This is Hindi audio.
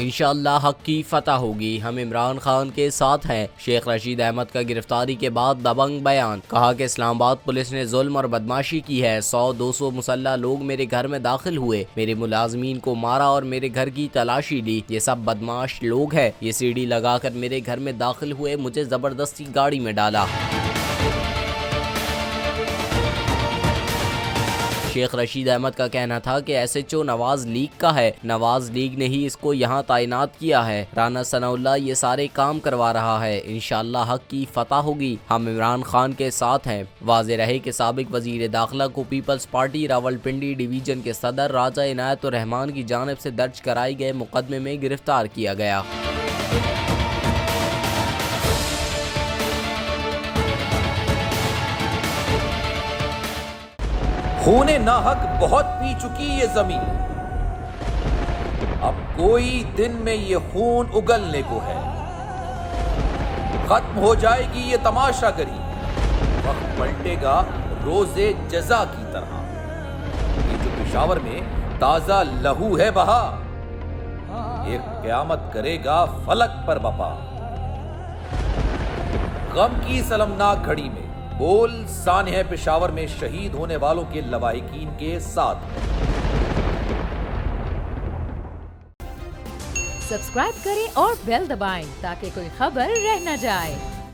इंशाअल्लाह हक की फतह होगी, हम इमरान खान के साथ हैं। शेख रशीद अहमद का गिरफ्तारी के बाद दबंग बयान, कहा कि इस्लामाबाद पुलिस ने जुल्म और बदमाशी की है। 100-200 मुसल्ला लोग मेरे घर में दाखिल हुए, मेरे मुलाजमीन को मारा और मेरे घर की तलाशी ली। ये सब बदमाश लोग हैं। ये सीढ़ी लगाकर मेरे घर में दाखिल हुए, मुझे जबरदस्ती गाड़ी में डाला। शेख रशीद अहमद का कहना था कि SHO नवाज लीग का है, नवाज लीग ने ही इसको यहाँ तैनात किया है। राना सनाउल्लाह ये सारे काम करवा रहा है। इंशाअल्लाह हक की फतह होगी, हम इमरान खान के साथ हैं। वाज़े रहे कि साबिक वजीर दाखिला को पीपल्स पार्टी रावलपिंडी डिवीजन के सदर राजा इनायतुर रहमान की जानिब से दर्ज कराए गए मुकदमे में गिरफ्तार किया गया। खूने नाहक बहुत पी चुकी ये जमीन, अब कोई दिन में ये खून उगलने को है। खत्म हो जाएगी ये तमाशागरी, वक्त पलटेगा रोजे जजा की तरह। ये जो पेशावर में ताजा लहू है बहा, एक क़यामत करेगा फलक पर बपा। गम की सलमनाक घड़ी में बोल सानह पेशावर में शहीद होने वालों के लवाहिकीन के साथ। सब्सक्राइब करें और बेल दबाएं ताकि कोई खबर रह न जाए।